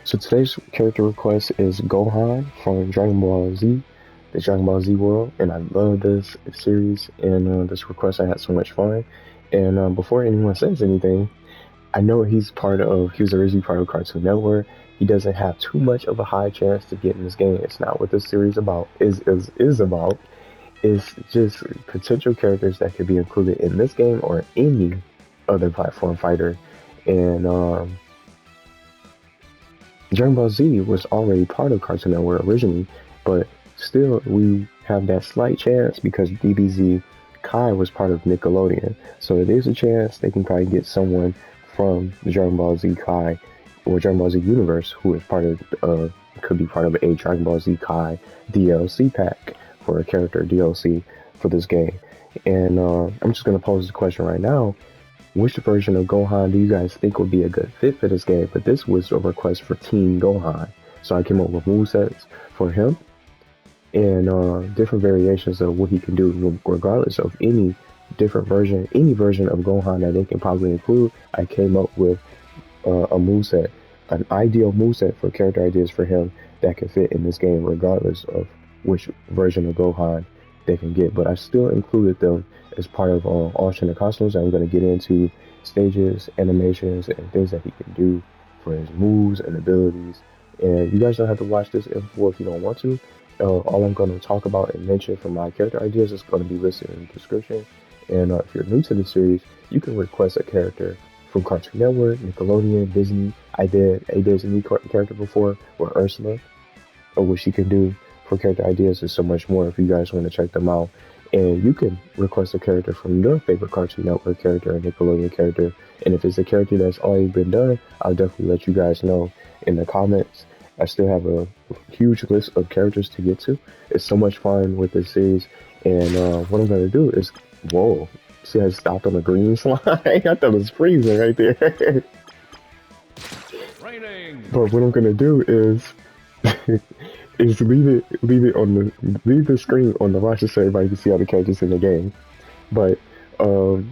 So today's character request is Gohan from Dragon Ball Z, the Dragon Ball Z world, and I love this series and this request. I had so much fun. And before anyone says anything, I know he was originally part of Cartoon Network. He doesn't have too much of a high chance to get in this game. It's not what this series about is about. It's just potential characters that could be included in this game or any other platform fighter. And Dragon Ball Z was already part of Cartoon Network originally, but still we have that slight chance because DBZ Kai was part of Nickelodeon. So there's a chance they can probably get someone from the Dragon Ball Z Kai or Dragon Ball Z universe who is part of could be part of a Dragon Ball Z Kai DLC pack for a character DLC for this game. And I'm just gonna pose the question right now: which version of Gohan do you guys think would be a good fit for this game? But this was a request for Teen Gohan. So I came up with movesets for him and different variations of what he can do, regardless of any version of Gohan that they can probably include. I came up with a moveset, an ideal moveset for character ideas for him that can fit in this game, regardless of which version of Gohan they can get. But I still included them as part of alternate costumes. I'm going to get into stages, animations, and things that he can do for his moves and abilities. And you guys don't have to watch this info if you don't want to. All I'm going to talk about and mention for my character ideas is going to be listed in the description. And if you're new to the series, you can request a character from Cartoon Network, Nickelodeon, Disney. I did a Disney character before with Ursula, or what she can do for character ideas and so much more if you guys want to check them out. And you can request a character from your favorite Cartoon Network character or Nickelodeon character. And if it's a character that's already been done, I'll definitely let you guys know in the comments. I still have a huge list of characters to get to. It's so much fun with this series. And what I'm going to do is, whoa, see I stopped on the green slide? I thought it was freezing right there. But what I'm going to do is is leave the screen on the roster so everybody can see all the characters in the game. But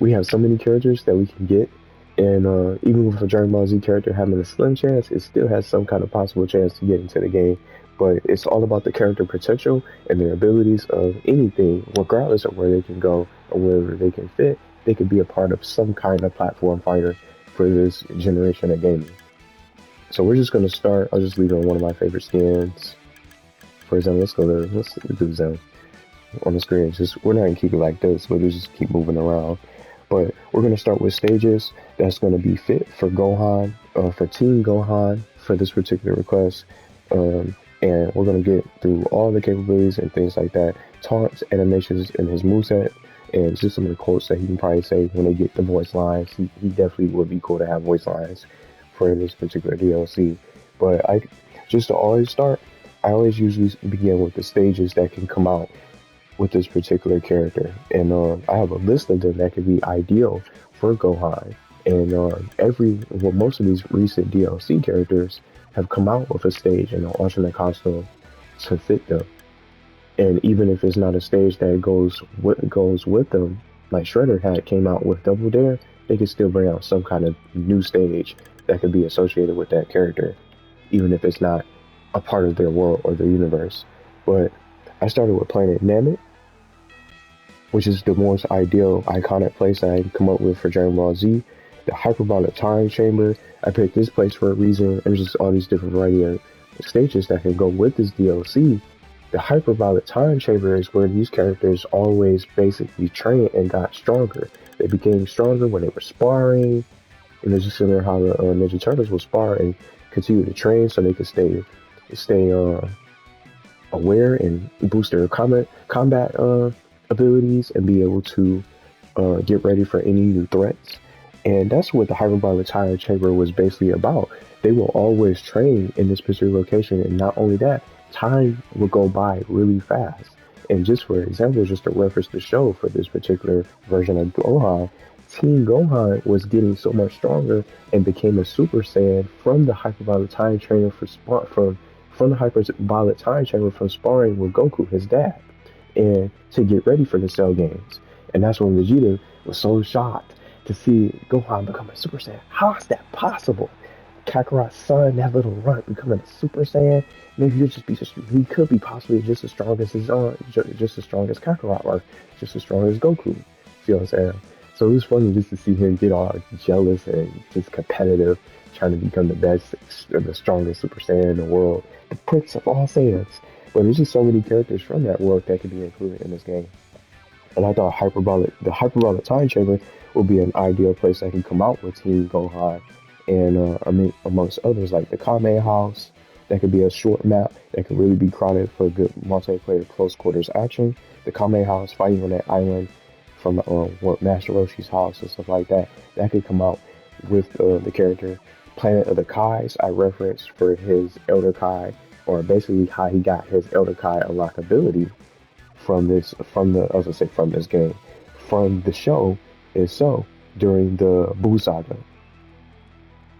we have so many characters that we can get, and even with a Dragon Ball Z character having a slim chance, it still has some kind of possible chance to get into the game. But it's all about the character potential and their abilities of anything, regardless of where they can go or wherever they can fit. They could be a part of some kind of platform fighter for this generation of gaming. So we're just gonna start. I'll just leave it on one of my favorite skins. For example, let's do Zen on the screen. Just we're not gonna keep it like this, but we'll just keep moving around. But we're gonna start with stages that's gonna be fit for Gohan, for Team Gohan for this particular request. And we're gonna get through all the capabilities and things like that, taunts, animations in his moveset, and just some of the quotes that he can probably say when they get the voice lines. He definitely would be cool to have voice lines for this particular DLC. But just to always start, I always usually begin with the stages that can come out with this particular character. And I have a list of them that could be ideal for Gohan. And most of these recent DLC characters have come out with a stage and an alternate costume to fit them. And even if it's not a stage that goes with them, like Shredder came out with Double Dare, they could still bring out some kind of new stage that could be associated with that character, even if it's not a part of their world or their universe. But I started with Planet Namek, which is the most ideal, iconic place I can come up with for Dragon Ball Z. The Hyperbolic Time Chamber, I picked this place for a reason. There's just all these different variety of stages that can go with this DLC. The Hyperbolic Time Chamber is where these characters always basically trained and got stronger. They became stronger when they were sparring, and it's just similar how the Ninja Turtles will spar and continue to train so they could stay aware and boost their combat abilities and be able to get ready for any new threats. And that's what the Hyperbolic Time Chamber was basically about. They will always train in this particular location, and not only that, time will go by really fast. And just for example, just to reference the show for this particular version of Gohan, Teen Gohan was getting so much stronger and became a Super Saiyan from the Hyperbolic Time Chamber from the Hyperbolic Time Chamber from sparring with Goku, his dad, and to get ready for the Cell games. And that's when Vegeta was so shocked to see Gohan become a Super Saiyan. How is that possible? Kakarot's son, that little runt becoming a Super Saiyan. Maybe he could be possibly just as strong as just as strong as Kakarot, or just as strong as Goku. See what I'm saying? So it was funny just to see him get all jealous and just competitive, trying to become the best, the strongest Super Saiyan in the world, the Prince of all Saiyans. But there's just so many characters from that world that could be included in this game. And I thought the Hyperbolic Time Chamber would be an ideal place that can come out with Team Gohan and amongst others like the Kame House. That could be a short map that could really be crowded for good multiplayer close quarters action. The Kame House fighting on that island from Master Roshi's house and stuff like that. That could come out with the character Planet of the Kais. I referenced for his Elder Kai, or basically how he got his Elder Kai unlockability from this game, from the show itself during the Buu saga.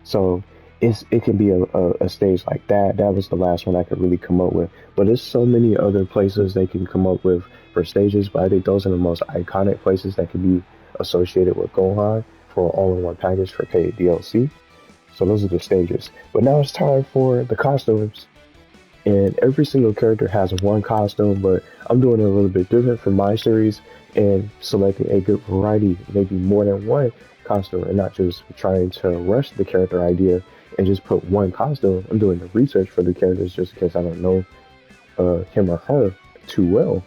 So it can be a stage like that. That was the last one I could really come up with. But there's so many other places they can come up with for stages, but I think those are the most iconic places that can be associated with Gohan for all-in-one package for paid DLC. So those are the stages. But now it's time for the costumes. And every single character has one costume, but I'm doing it a little bit different for my series and selecting a good variety, maybe more than one costume, and not just trying to rush the character idea and just put one costume. I'm doing the research for the characters just in case I don't know him or her too well.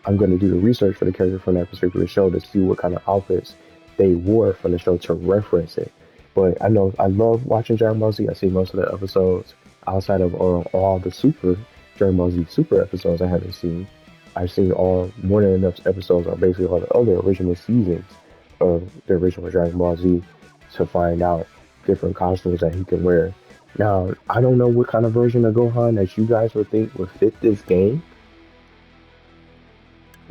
I'm going to do the research for the character from that particular show to see what kind of outfits they wore from the show to reference it. But I know I love watching Dragon Ball Z. I see most of the episodes outside of all the Super Dragon Ball Z Super episodes I haven't seen. I've seen more than enough episodes on basically all the other original seasons of the original Dragon Ball Z to find out different costumes that he can wear. Now, I don't know what kind of version of Gohan that you guys would think would fit this game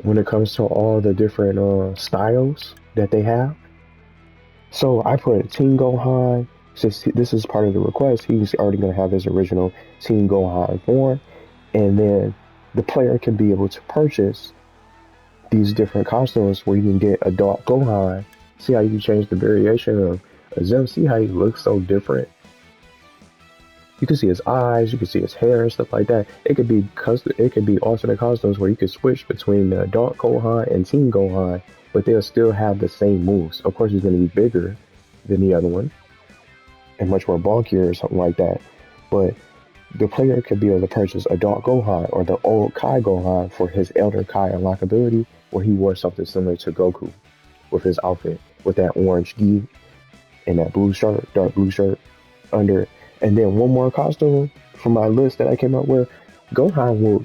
when it comes to all the different styles that they have. So I put Team Gohan. Since this is part of the request, he's already going to have his original Team Gohan form, and then the player can be able to purchase these different costumes where you can get Adult Gohan. See how you can change the variation of Zim. See how he looks so different. You can see his eyes, you can see his hair and stuff like that. It could be custom. It could be alternate costumes where you could switch between the Adult Gohan and Team Gohan, but they'll still have the same moves. Of course, he's going to be bigger than the other one and much more bulkier or something like that. But the player could be able to purchase Adult Gohan or the old Kai Gohan for his Elder Kai unlockability, where he wore something similar to Goku with his outfit, with that orange gi and that blue shirt, dark blue shirt under it. And then one more costume from my list that I came up with, Gohan will,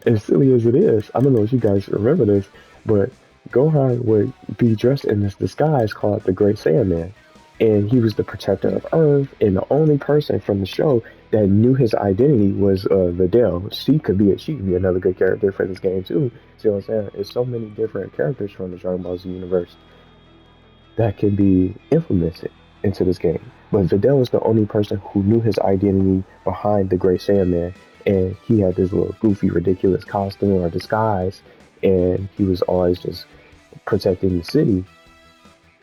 as silly as it is, I don't know if you guys remember this, but Gohan would be dressed in this disguise called the Great Saiyaman. And he was the protector of Earth, and the only person from the show that knew his identity was Videl. She could be another good character for this game too. See what I'm saying? There's so many different characters from the Dragon Ball Z universe that can be implemented into this game. But Videl was the only person who knew his identity behind the Great Saiyaman, and he had this little goofy, ridiculous costume or disguise, and he was always just protecting the city.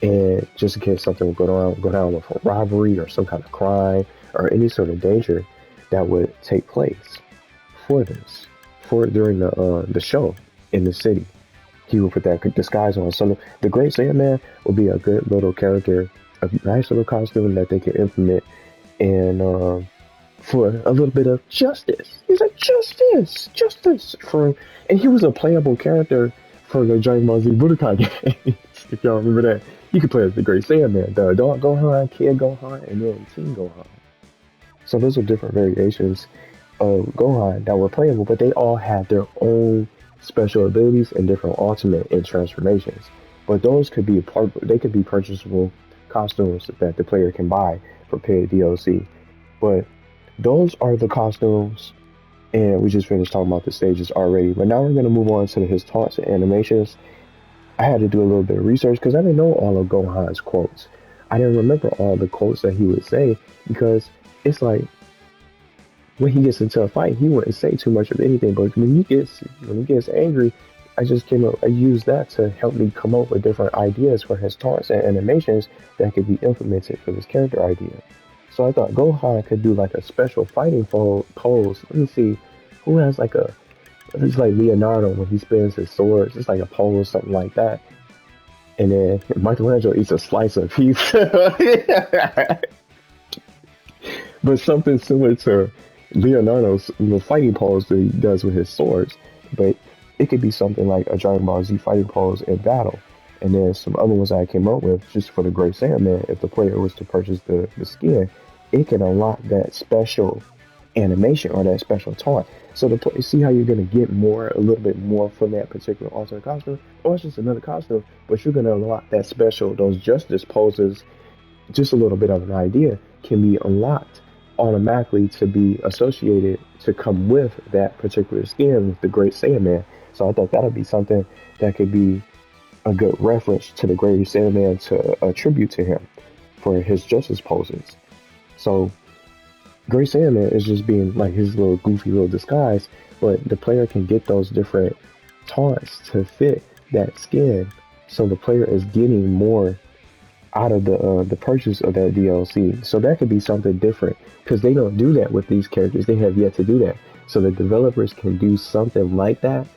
And just in case something would go down with a robbery or some kind of crime or any sort of danger that would take place during the show in the city, he would put that disguise on. So the Great Saiyaman would be a good little character, a nice little costume that they could implement, and for a little bit of justice. He's like justice and he was a playable character for the Dragon Ball Z Budokai games. If y'all remember that, you could play as the Great Saiyaman, the Adult Gohan, Kid Gohan, and then Team Gohan. So those are different variations of Gohan that were playable, but they all have their own special abilities and different ultimate and transformations. But those could be purchasable costumes that the player can buy for paid DLC. But those are the costumes, and we just finished talking about the stages already. But now we're going to move on to his taunts and animations. I had to do a little bit of research because I didn't know all of Gohan's quotes. I didn't remember all the quotes that he would say, because it's like when he gets into a fight, he wouldn't say too much of anything. But when he gets angry, I used that to help me come up with different ideas for his taunts and animations that could be implemented for this character idea. So I thought Gohan could do like a special fighting pose. Let me see, who has like a, it's like Leonardo when he spins his swords. It's like a pose, something like that. And then Michelangelo eats a slice of pizza. But something similar to Leonardo's fighting pose that he does with his swords. But it could be something like a Dragon Ball Z fighting pose in battle. And then some other ones I came up with just for the Great Saiyaman. If the player was to purchase the skin, it can unlock that special animation or that special taunt. So to see how you're gonna get more, a little bit more from that particular alternate costume, or it's just another costume, but you're gonna unlock that special, those justice poses. Just a little bit of an idea can be unlocked automatically to be associated to come with that particular skin with the Great Saiyaman. So I thought that would be something that could be a good reference to the Great Saiyaman to attribute to him for his justice poses. So Great Saiyaman is just being like his little goofy little disguise, but the player can get those different taunts to fit that skin. So the player is getting more out of the purchase of that DLC. So that could be something different because they don't do that with these characters. They have yet to do that. So the developers can do something like that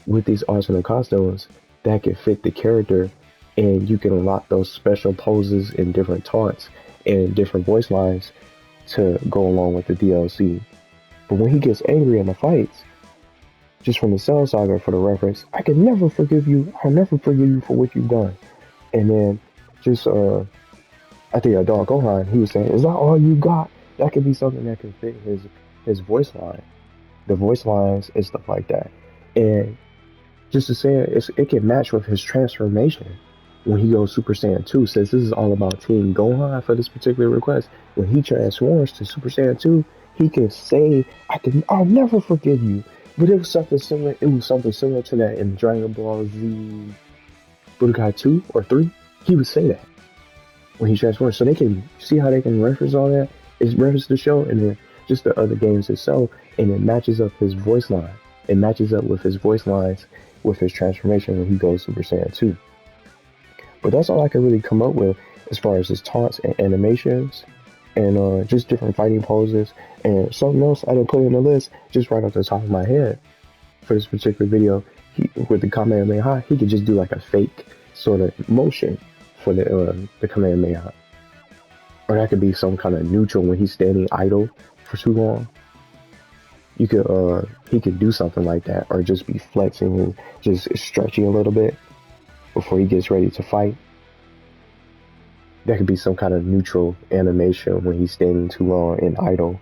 with these alternate costumes that can fit the character, and you can unlock those special poses and different taunts and different voice lines to go along with the DLC. But when he gets angry in the fights, just from the Cell Saga for the reference, I can never forgive you. I'll never forgive you for what you've done. And then just I think Adult Gohan, he was saying, is that all you got? That could be something that can fit his voice line, the voice lines and stuff like that. And just to say it can match with his transformation when he goes Super Saiyan 2. Since this is all about Team Gohan for this particular request, when he transforms to Super Saiyan 2, he can say, I'll never forgive you. But it was something similar. It was something similar to that in Dragon Ball Z Budokai 2 or 3. He would say that when he transforms. So they can see how they can reference all that. It's reference the show and then just the other games itself, and it matches up his voice line. It matches up with his voice lines with his transformation when he goes Super Saiyan 2. But that's all I can really come up with as far as his taunts and animations and just different fighting poses. And something else I didn't put in the list, just right off the top of my head for this particular video, with the Kamehameha, he could just do like a fake sort of motion for the Kamehameha. Or that could be some kind of neutral when he's standing idle for too long. You could he could do something like that, or just be flexing and just stretching a little bit before he gets ready to fight. That could be some kind of neutral animation when he's standing too long and idle.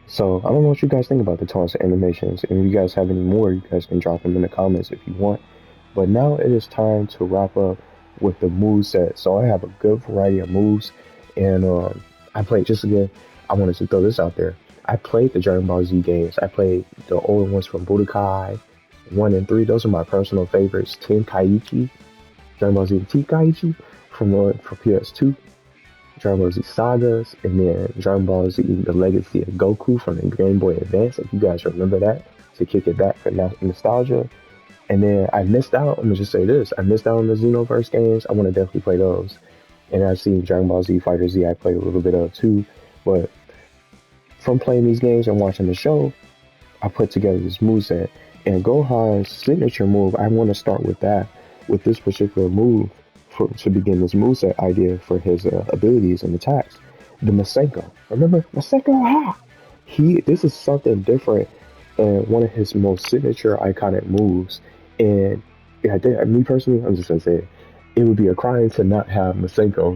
So I don't know what you guys think about the taunts and animations, and if you guys have any more, you guys can drop them in the comments if you want. But now it is time to wrap up with the moveset. So I have a good variety of moves, and I played, just again, I wanted to throw this out there. I played the Dragon Ball Z games. I played the older ones from Budokai 1 and 3. Those are my personal favorites. Tenkaichi, Dragon Ball Z Tenkaichi from PS2, Dragon Ball Z Sagas, and then Dragon Ball Z The Legacy of Goku from the Game Boy Advance, if you guys remember that, to kick it back for nostalgia. And then I missed out, I'm gonna just say this, I missed out on the Xenoverse games. I want to definitely play those. And I've seen Dragon Ball Z Fighter Z, I played a little bit of too. But from playing these games and watching the show, I put together this moveset. And Gohan's signature move, I want to start with that, with this particular move to begin this moveset idea for his abilities and attacks. The Masenko. Remember? Masenko, ha! This is something different and one of his most signature iconic moves. And yeah, me personally, I'm just gonna say it would be a crime to not have Masenko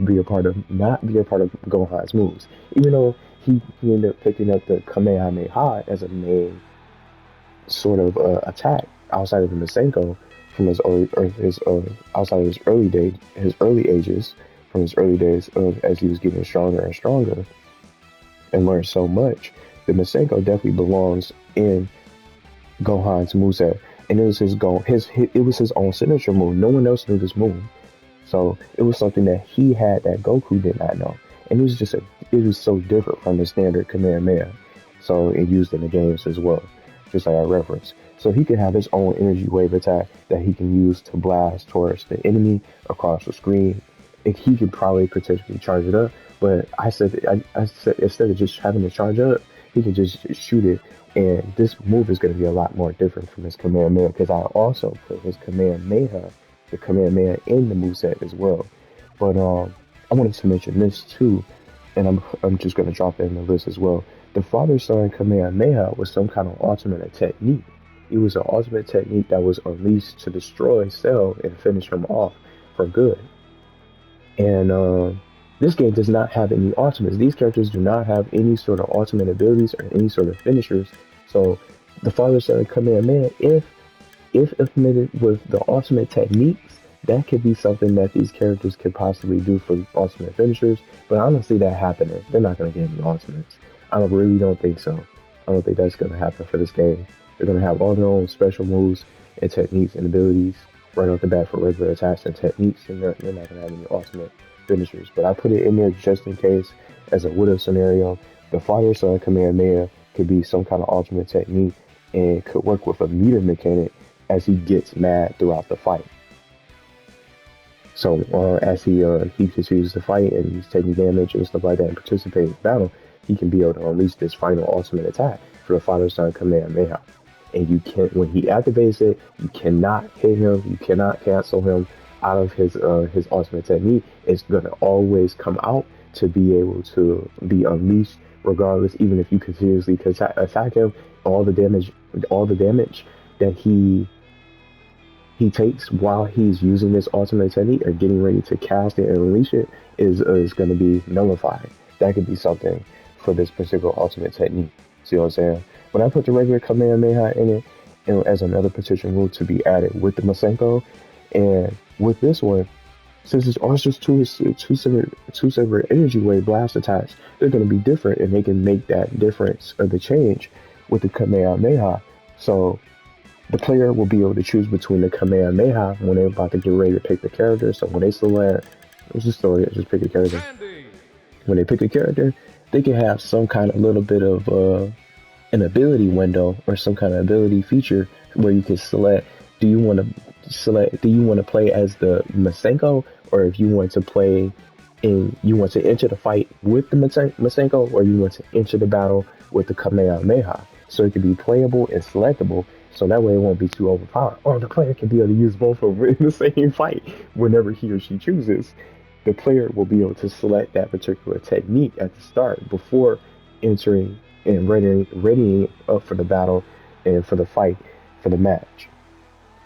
not be a part of Gohan's moves. Even though he ended up picking up the Kamehameha as a main sort of attack outside of the Masenko from outside of his early ages, from his early days of as he was getting stronger and stronger and learned so much. The Masenko definitely belongs in Gohan's moveset, and it was it was his own signature move. No one else knew this move, so it was something that he had that Goku did not know, and it was so different from the standard Kamehameha. So it used in the games as well, just like I referenced. So he could have his own energy wave attack that he can use to blast towards the enemy across the screen he could probably potentially charge it up. But I said instead of just having to charge up, he can just shoot it. And this move is going to be a lot more different from his Kamehameha because I also put his Kamehameha, the Kamehameha in the moveset as well. But I wanted to mention this too, and I'm just going to drop it in the list as well. The father son Kamehameha was some kind of ultimate technique. It was an ultimate technique that was unleashed to destroy Cell and finish him off for good. And this game does not have any ultimates. These characters do not have any sort of ultimate abilities or any sort of finishers. So the father son Kamehameha, if implemented with the ultimate techniques, that could be something that these characters could possibly do for ultimate finishers. But I don't see that happening. They're not going to get any ultimates. I really don't think so. I don't think that's going to happen for this game. They're going to have all their own special moves and techniques and abilities right off the bat for regular attacks and techniques, and they're not going to have any ultimate finishers. But I put it in there just in case as a what if scenario. The father son Kamehameha could be some kind of ultimate technique and could work with a meter mechanic as he gets mad throughout the fight. So as he continues to fight and he's taking damage and stuff like that and participate in battle, he can be able to unleash this final ultimate attack for the father son Kamehameha. And you can't, when he activates it, you cannot hit him, you cannot cancel him out of his ultimate technique. It's gonna always come out to be able to be unleashed, regardless. Even if you continuously attack him, all the damage that he takes while he's using this ultimate technique or getting ready to cast it and unleash it is going to be nullified. That could be something for this particular ultimate technique. See what I'm saying? When I put the regular Kamehameha in it, as another potential rule to be added with the Masenko, and with this one, since it's all just two separate energy wave blast attacks, they're going to be different, and they can make that difference or the change with the Kamehameha. So the player will be able to choose between the Kamehameha when they're about to get ready to pick the character. So when they select, let's just pick a character. When they pick a character, they can have some kind of little bit of an ability window or some kind of ability feature where you can select, do you want to play as the Masenko, or if you want to play you want to enter the fight with the Masenko, or you want to enter the battle with the Kamehameha. So it can be playable and selectable. So that way it won't be too overpowered. Or the player can be able to use both of them in the same fight whenever he or she chooses. The player will be able to select that particular technique at the start before entering and readying up for the battle and for the fight, for the match.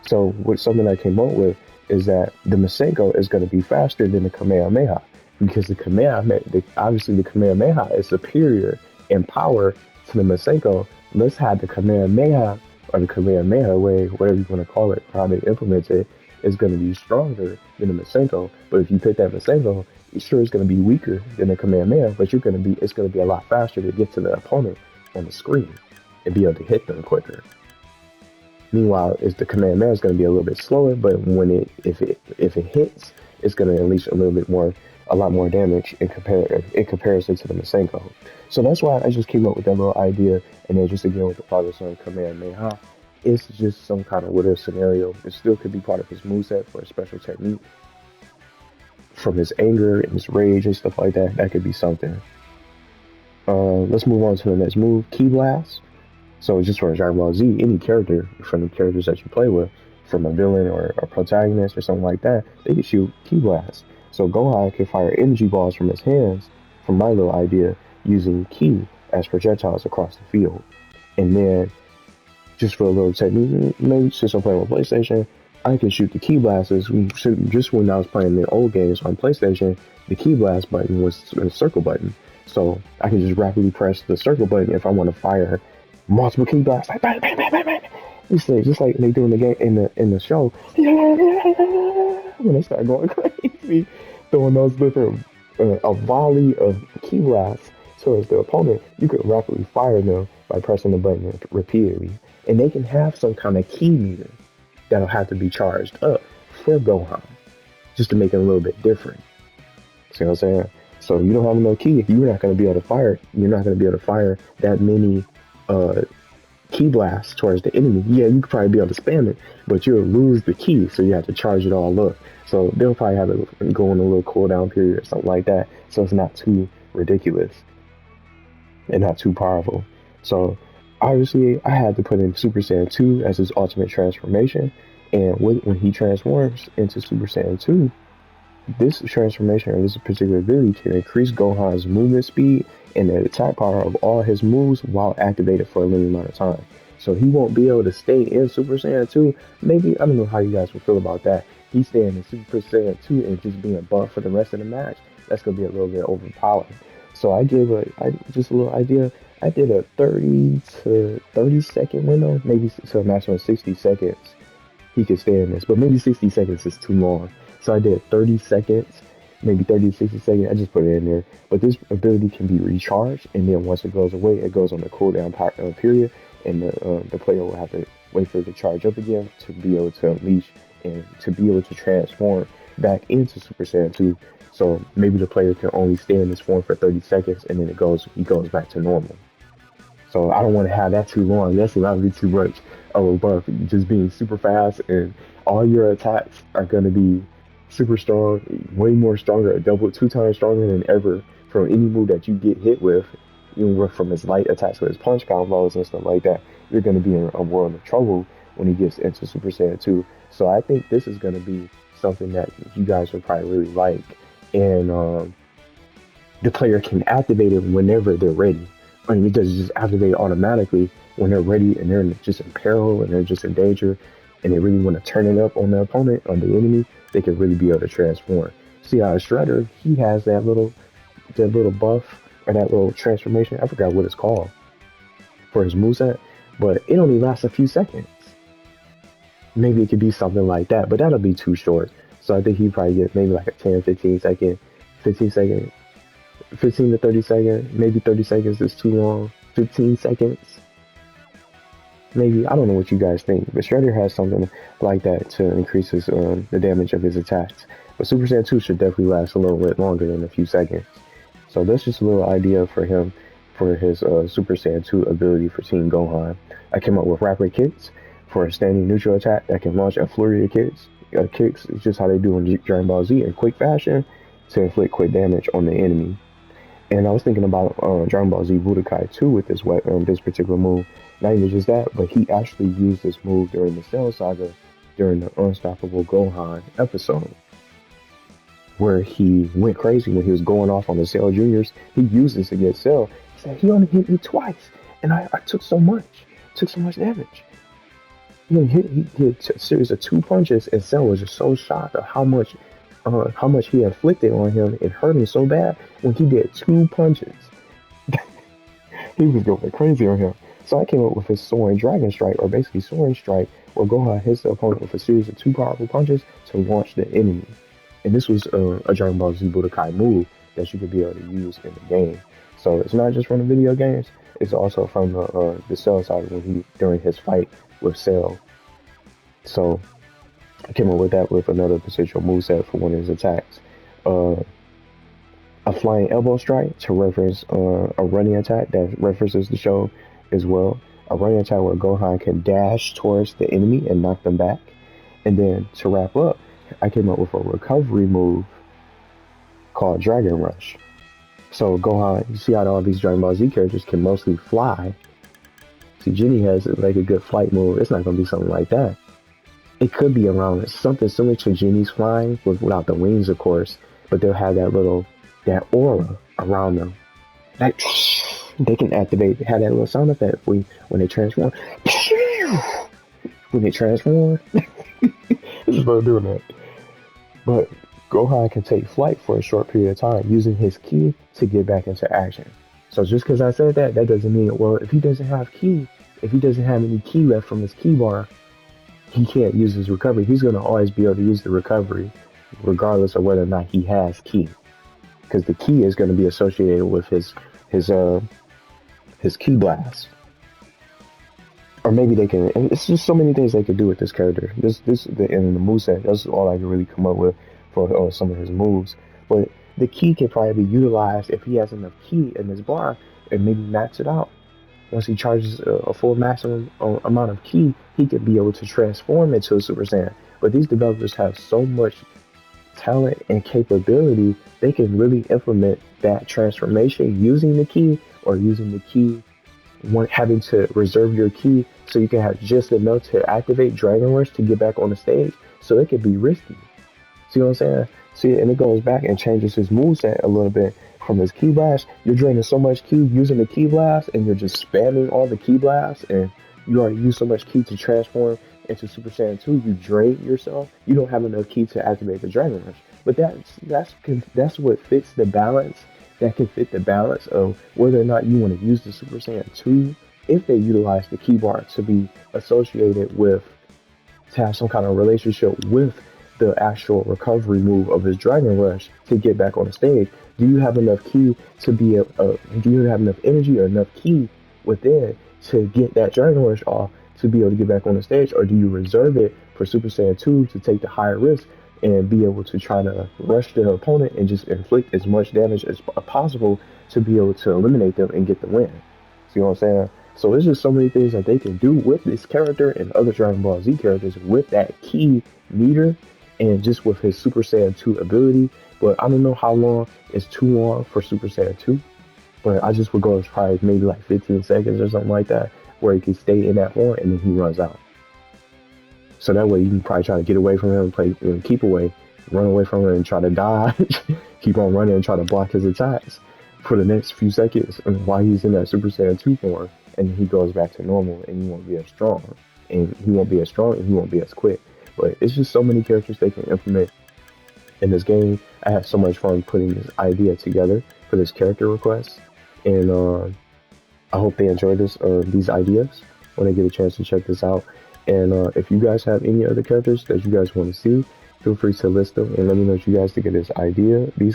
So something I came up with is that the Masenko is going to be faster than the Kamehameha because the Kamehameha is superior in power to the Masenko. Let's have the Kamehameha or the Kamehameha way, whatever you want to call it, how they implement it, is going to be stronger than the Masenko. But if you pick that Masenko, sure it's going to be weaker than the Kamehameha, but it's going to be a lot faster to get to the opponent on the screen and be able to hit them quicker. Meanwhile, the Kamehameha is going to be a little bit slower, but if it hits, it's going to unleash a lot more damage in comparison to the Masenko. So that's why I just came up with that little idea, and then just again with the father son Kamehameha, it's just some kind of what-if scenario. It still could be part of his moveset for a special technique. From his anger and his rage and stuff like that, that could be something. Let's move on to the next move, Ki Blast. So just for Dragon Ball Z, any character from the characters that you play with, from a villain or a protagonist or something like that, they can shoot Ki Blast. So Gohan can fire energy balls from his hands, from my little idea, using Ki as projectiles across the field. And then, just for a little technique, maybe since I'm playing with PlayStation, I can shoot the Ki Blasters. Just when I was playing the old games on PlayStation, the Ki Blast button was a circle button. So I can just rapidly press the circle button if I want to fire multiple Ki Blasts, like bang, bang, bang, bang, bang. Just like they do in the game in the show. When they start going crazy, throwing those different a volley of Ki Blasts towards the opponent, you could rapidly fire them by pressing the button repeatedly. And they can have some kind of key meter that'll have to be charged up for Gohan, just to make it a little bit different. See what I'm saying? So you don't have enough key, you're not going to be able to fire. You're not going to be able to fire that many key blast towards the enemy. Yeah, you could probably be able to spam it, but you'll lose the key, so you have to charge it all up. So they'll probably have to go on a little cooldown period or something like that, so it's not too ridiculous and not too powerful. So obviously, I had to put in Super Saiyan 2 as his ultimate transformation, and when he transforms into Super Saiyan 2, this transformation or this particular ability can increase Gohan's movement speed and the attack power of all his moves while activated for a limited amount of time. So he won't be able to stay in Super Saiyan 2. Maybe, I don't know how you guys would feel about that. He's staying in Super Saiyan 2 and just being buffed for the rest of the match. That's going to be a little bit overpowered. So I gave just a little idea. I did a 30 to 30 second window, maybe to a maximum of 60 seconds. He could stay in this, but maybe 60 seconds is too long. So I did 30 seconds, maybe 30 to 60 seconds. I just put it in there. But this ability can be recharged, and then once it goes away, it goes on the cooldown period, and the player will have to wait for it to charge up again to be able to unleash and to be able to transform back into Super Saiyan 2. So maybe the player can only stay in this form for 30 seconds, and then he goes back to normal. So I don't want to have that too long. That's allowed to be too much of a buff. Just being super fast, and all your attacks are going to be super strong, way more stronger, two times stronger than ever from any move that you get hit with, even from his light attacks with his punch combos and stuff like that. You're going to be in a world of trouble when he gets into Super Saiyan 2. So I think this is going to be something that you guys will probably really like. And the player can activate it whenever they're ready. I mean, it doesn't just activate automatically when they're ready and they're just in peril and they're just in danger and they really want to turn it up on the opponent, on the enemy. They can really be able to transform. See how Shredder, he has that little buff or that little transformation. I forgot what it's called for his moveset, but it only lasts a few seconds. Maybe it could be something like that, but that'll be too short. So I think he probably get maybe like a 10, 15 second, 15 second, 15 to 30 seconds. Maybe 30 seconds is too long. 15 seconds. Maybe, I don't know what you guys think, but Shredder has something like that to increase the damage of his attacks. But Super Saiyan 2 should definitely last a little bit longer than a few seconds. So that's just a little idea for him for his Super Saiyan 2 ability for Team Gohan. I came up with rapid kicks for a standing neutral attack that can launch a flurry of kicks. Kicks is just how they do in Dragon Ball Z in quick fashion to inflict quick damage on the enemy. And I was thinking about Dragon Ball Z Budokai 2 with this particular move. Not even just that, but he actually used this move during the Cell Saga, during the Unstoppable Gohan episode, where he went crazy when he was going off on the Cell Juniors. He used this against Cell. He said, he only hit me twice, and I took so much damage. He hit a series of 2 punches, and Cell was just so shocked at how much he inflicted on him. It hurt him so bad when he did 2 punches. He was going crazy on him. So I came up with his Soaring Dragon Strike, or basically Soaring Strike, where Gohan hits the opponent with a series of 2 powerful punches to launch the enemy. And this was a Dragon Ball Z Budokai move that you could be able to use in the game. So it's not just from the video games; it's also from the Cell side during his fight with Cell. So I came up with that with another potential moveset for one of his attacks. A flying elbow strike to reference a running attack that references the show as well. A running attack where Gohan can dash towards the enemy and knock them back. And then to wrap up, I came up with a recovery move called Dragon Rush. So Gohan, you see how all these Dragon Ball Z characters can mostly fly. See, Jenny has like a good flight move. It's not going to be something like that. It could be around something similar to Genie's flying, without the wings, of course, but they'll have that aura around them. Like, they can have that little sound effect when they transform. When they transform. This is what doing that. But Gohan can take flight for a short period of time using his ki to get back into action. So just because I said that doesn't mean, well, if he doesn't have any ki left from his ki bar, he can't use his recovery. He's going to always be able to use the recovery regardless of whether or not he has ki. Because the ki is going to be associated with his ki blast. Or maybe they can, and it's just so many things they could do with this character. In the moveset, that's all I can really come up with for some of his moves. But the ki can probably be utilized if he has enough ki in his bar and maybe max it out. once he charges a full maximum amount of ki, he could be able to transform into a Super Saiyan. But these developers have so much talent and capability, they can really implement that transformation using the ki or using the ki, having to reserve your ki so you can have just enough to activate Dragon Rush to get back on the stage. So it could be risky. See what I'm saying? See, and it goes back and changes his moveset a little bit from his ki blast. You're draining so much ki using the ki blast, and you're just spamming all the ki blasts, and you already use so much ki to transform into Super Saiyan 2. You drain yourself. You don't have enough ki to activate the Dragon Rush. But that's what fits the balance. That can fit the balance of whether or not you want to use the Super Saiyan 2 if they utilize the key bar to be associated with, to have some kind of relationship with the actual recovery move of his Dragon Rush to get back on the stage. Do you have enough ki to be do you have enough energy or enough ki within to get that Dragon Rush off to be able to get back on the stage, or do you reserve it for Super Saiyan 2 to take the higher risk and be able to try to rush the opponent and just inflict as much damage as possible to be able to eliminate them and get the win? See what I'm saying? So there's just so many things that they can do with this character and other Dragon Ball Z characters with that ki meter and just with his Super Saiyan 2 ability. But I don't know how long is too long for Super Saiyan 2. But I just would go as far as maybe like 15 seconds or something like that, where he can stay in that form and then he runs out. So that way you can probably try to get away from him, keep away, run away from him and try to dodge, keep on running and try to block his attacks for the next few seconds while he's in that Super Saiyan 2 form, and he goes back to normal and he won't be as strong. And he won't be as strong and he won't be as quick. But it's just so many characters they can implement in this game. I have so much fun putting this idea together for this character request. And I hope they enjoy these ideas when they get a chance to check this out. And if you guys have any other characters that you guys want to see, feel free to list them and let me know if you guys think of these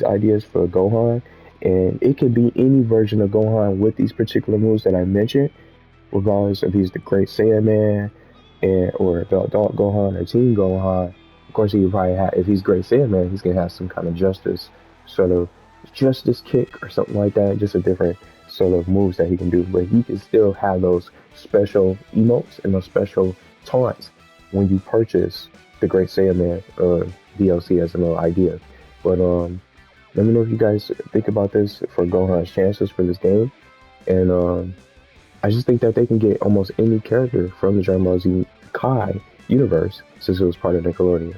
ideas for Gohan. And it could be any version of Gohan with these particular moves that I mentioned, regardless if he's the Great Saiyaman or the Adult Gohan or Teen Gohan. Of course, he could probably have, if he's Great Saiyaman, he's gonna have some kind of justice kick or something like that, just a different sort of moves that he can do. But he can still have those special emotes and those special taunts when you purchase the Great Saiyaman DLC as a little idea. But let me know if you guys think about this for Gohan's chances for this game. And I just think that they can get almost any character from the Dragon Ball Z Kai universe since it was part of Nickelodeon.